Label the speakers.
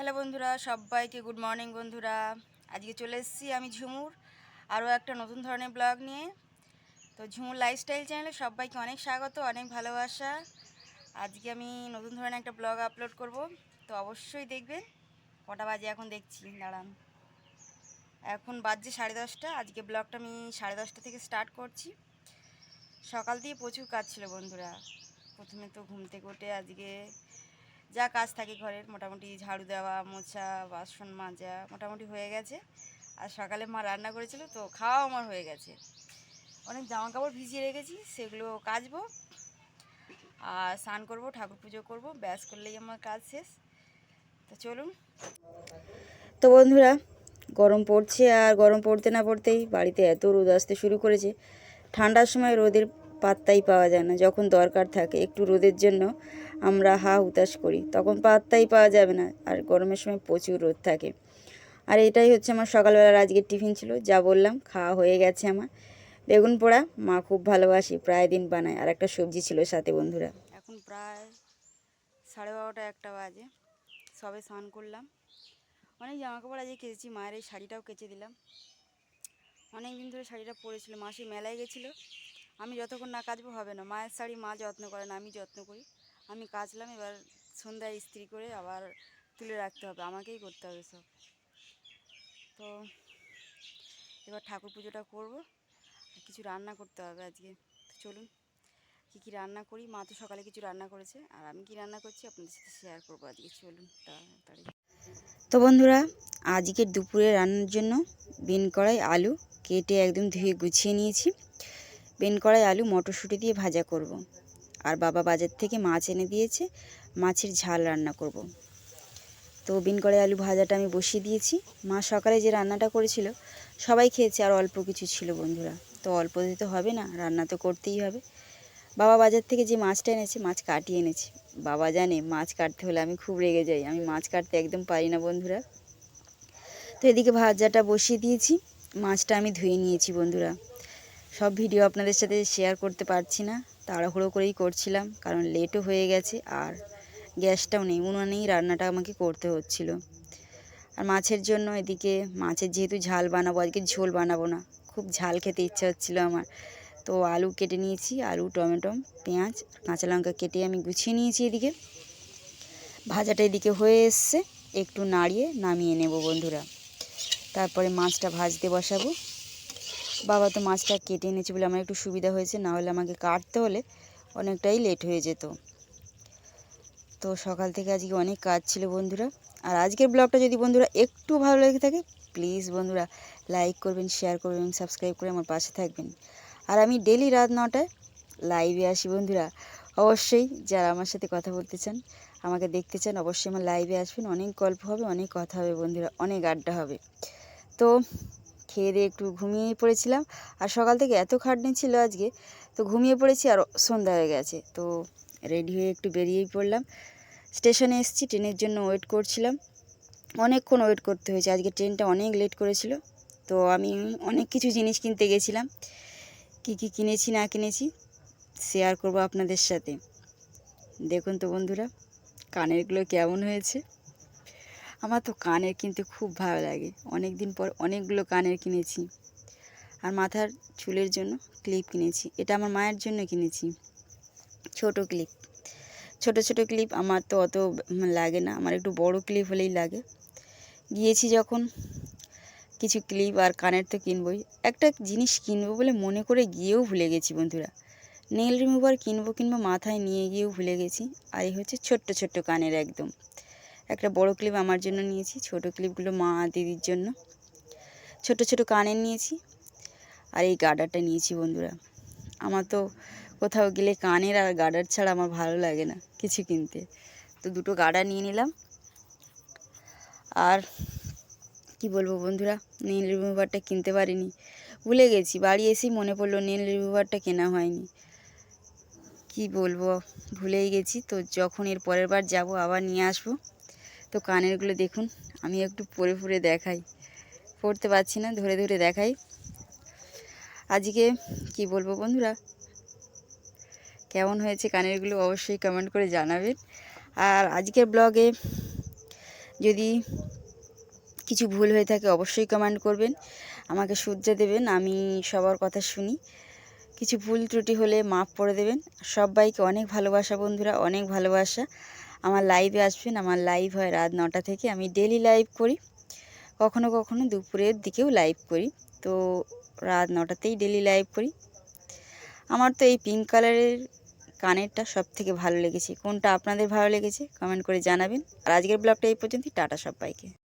Speaker 1: Hello বন্ধুরা, সবাইকে good morning বন্ধুরা। আজকে চলে এসেছি আমি ঝুমুর আরও একটা নতুন ধরনের ব্লগ নিয়ে। তো ঝুমুর লাইফস্টাইল চ্যানেলে সবাইকে অনেক স্বাগত, অনেক ভালোবাসা। আজকে আমি নতুন ধরনের একটা ব্লগ আপলোড করব, তো অবশ্যই দেখবেন। কটা বাজে এখন দেখছি, দাঁড়ান। এখন বাজছে 10:30। আজকে ব্লগটা আমি 10:30 থেকে স্টার্ট করছি। সকাল দিয়ে প্রচুর কাজ ছিল বন্ধুরা। প্রথমে তো ঘুম থেকে উঠে আজকে যা কাজ থাকে ঘরের, মোটামুটি ঝাড়ু দেওয়া, মোছা, বাসন মাজা মোটামুটি হয়ে গেছে। আর সকালে মা রান্না করেছিল, তো খাওয়াও আমার হয়ে গেছে। অনেক জামা কাপড় ভিজিয়ে রেখেছি, সেগুলো কাচবো আর স্নান করবো, ঠাকুর পুজো করবো, ব্যাস করলেই আমার কাজ শেষ। তো চলুন। তো বন্ধুরা, গরম পড়ছে, আর গরম পড়তে না পড়তেই বাড়িতে এত রোদ আসতে শুরু করেছে। ঠান্ডার সময় রোদের পাত্তাই পাওয়া যায় না। যখন দরকার থাকে একটু রোদের জন্য আমরা হা হুতাশ করি, তখন পাত্তাই পাওয়া যাবে না। আর গরমের সময় প্রচুর রোদ থাকে। আর এটাই হচ্ছে আমার সকালবেলার আজকের টিফিন ছিল। যা বললাম, খাওয়া হয়ে গেছে আমার। বেগুন পোড়া মা খুব ভালোবাসি, প্রায় দিন বানায়। আর একটা সবজি ছিল সাথে বন্ধুরা। এখন প্রায় 12:30 একটা বাজে। সবে স্নান করলাম। অনেক জামা কাপড় আজকে কেচেছি, মায়ের এই শাড়িটাও কেচে দিলাম। অনেক দিন ধরে শাড়িটা পরেছিল, মাসি মেলায় গেছিলো। আমি যতক্ষণ না কাচবো হবে না। মায়ের শাড়ি মা যত্ন করে না, আমি যত্ন করি। আমি কাচলাম, এবার সন্ধ্যায় ইস্ত্রি করে আবার তুলে রাখতে হবে, আমাকেই করতে হবে সব। তো এবার ঠাকুর পুজোটা করবো, আর কিছু রান্না করতে হবে আজকে। তো চলুন কী রান্না করি। মা তো সকালে কিছু রান্না করেছে, আর আমি কি রান্না করছি আপনাদের সাথে শেয়ার করবো আজকে। চলুন তাড়াতাড়ি। তো বন্ধুরা, আজকে দুপুরে রান্নার জন্য বিন কড়াই আলু কেটে একদম ধুয়ে গুছিয়ে নিয়েছি। বিন কড়াই আলু মটরশুঁটি দিয়ে ভাজা করব। আর বাবা বাজার থেকে মাছ এনে দিয়েছে, মাছের ঝাল রান্না করব। তো বিন কড়াই আলু ভাজাটা আমি বসিয়ে দিয়েছি। মা সকালে যে রান্নাটা করেছিল সবাই খেয়েছে, আর অল্প কিছু ছিল বন্ধুরা। তো অল্প দিতে হবে না, রান্না তো করতেই হবে। বাবা বাজার থেকে যে মাছটা এনেছে, মাছ কাটিয়ে এনেছে। বাবা জানে মাছ কাটতে হলে আমি খুব রেগে যাই, আমি মাছ কাটতে একদম পারি না বন্ধুরা। তো এদিকে ভাজাটা বসিয়ে দিয়েছি, মাছটা আমি ধুয়ে নিয়েছি বন্ধুরা। সব ভিডিও আপনাদের সাথে শেয়ার করতে পারছি না, তাড়াহুড়ো করেই করছিলাম, কারণ লেটও হয়ে গেছে। আর গ্যাসটাও নেই, উনুনেই রান্নাটা আমাকে করতে হচ্ছিল। আর মাছের জন্য এদিকে মাছের যেহেতু ঝাল বানাবো, আজকে ঝোল বানাবো না, খুব ঝাল খেতে ইচ্ছা হচ্ছিলো আমার। তো আলু কেটে নিয়েছি, আলু, টমেটো, পেঁয়াজ, কাঁচা লঙ্কা কেটে আমি গুছিয়ে নিয়েছি। এদিকে ভাজাটা এদিকে হয়ে এসছে, একটু নাড়িয়ে নামিয়ে নেব বন্ধুরা। তারপরে মাছটা ভাজতে বসাবো। বাবা তো মাছটা কেটে এনেছে বলে আমার একটু সুবিধা হয়েছে, না হলে আমাকে কাটতে হলে অনেকটাই লেট হয়ে যেত। তো সকাল থেকে আজকে অনেক কাজ ছিল বন্ধুরা। আর আজকের ব্লগটা যদি বন্ধুরা একটু ভালো লেগে থাকে, প্লিজ বন্ধুরা লাইক করবেন, শেয়ার করবেন, সাবস্ক্রাইব করে আমার পাশে থাকবেন। আর আমি ডেলি রাত 9টায় লাইভে আসি বন্ধুরা। অবশ্যই যারা আমার সাথে কথা বলতে চান, আমাকে দেখতে চান, অবশ্যই আমার লাইভে আসবেন। অনেক গল্প হবে, অনেক কথা হবে বন্ধুরা, অনেক আড্ডা হবে। তো খেয়ে দিয়ে একটু ঘুমিয়েই পড়েছিলাম। আর সকাল থেকে এত খাটনি ছিল আজকে, তো ঘুমিয়ে পড়েছি, আর সন্ধ্যা হয়ে গেছে। তো রেডি হয়ে একটু বেরিয়েই পড়লাম। স্টেশনে এসেছি, ট্রেনের জন্য ওয়েট করছিলাম। অনেকক্ষণ ওয়েট করতে হয়েছে, আজকে ট্রেনটা অনেক লেট করেছিল। তো আমি অনেক কিছু জিনিস কিনতে গেছিলাম। কি কি কিনেছি না কিনেছি শেয়ার করব আপনাদের সাথে। দেখুন তো বন্ধুরা, কানেরগুলো কেমন হয়েছে। আমার তো কানের কিনতে খুব ভালো লাগে, অনেক দিন পর অনেকগুলো কানের কিনেছি। আর মাথার চুলের জন্য ক্লিপ কিনেছি, এটা আমার মায়ের জন্য কিনেছি, ছোট ক্লিপ। ছোট ছোট ক্লিপ আমার তো অত লাগে না, আমার একটু বড় ক্লিপ হলেই লাগে। গিয়েছি যখন, কিছু ক্লিপ আর কানের তো কিনবই। একটা জিনিস কিনবো বলে মনে করে গিয়েও ভুলে গেছি বন্ধুরা। নেল রিমুভার কিনবো মাথায় নিয়ে গিয়েও ভুলে গেছি। আর এই হচ্ছে ছোট্ট ছোট্ট কানের একদম। একটা বড় ক্লিপ আমার জন্য নিয়েছি, ছোট ক্লিপগুলো মা দিদির জন্য। ছোট ছোট কানের নিয়েছি, আর এই গার্ডারটা নিয়েছি বন্ধুরা। আমার তো কোথাও গেলে কানের আর গার্ডার ছাড়া আমার ভালো লাগে না কিছু কিনতে। তো দুটো গার্ডার নিয়ে নিলাম। আর কি বলবো বন্ধুরা, নেল রিমুভারটা কিনতে পারিনি, ভুলে গেছি। বাড়ি এসেই মনে পড়লো নেল রিমুভারটা কেনা হয়নি। কি বলবো, ভুলেই গেছি। তো যখন এর পরের বার যাবো আবার নিয়ে আসবো। তো কানেরগুলো দেখুন, আমি একটু পরে পরে দেখাই, পরতে পারছি না, ধরে ধরে দেখাই। আজকে কি বলবো বন্ধুরা, কেমন হয়েছে কানেরগুলো অবশ্যই কমেন্ট করে জানাবেন। আর আজকের ব্লগে যদি কিছু ভুল হয়ে থাকে অবশ্যই কমেন্ট করবেন, আমাকে শুধরে দেবেন, আমি সবার কথা শুনি। কিছু ভুল ত্রুটি হলে মাফ করে দেবেন। সবাইকে অনেক ভালোবাসা বন্ধুরা, অনেক ভালোবাসা। আমার লাইভে আসবেন, আমার লাইভ হয় রাত 9টা থেকে। আমি ডেলি লাইভ করি, কখনো কখনো দুপুরের দিকেও লাইভ করি। তো রাত 9টাতেই ডেলি লাইভ করি। আমার তো এই পিঙ্ক কালারের কানেরটা সব থেকে ভালো লেগেছে। কোনটা আপনাদের ভালো লেগেছে কমেন্ট করে জানাবেন। আর আজকের ব্লগটা এই পর্যন্তই। টাটা সবাইকে।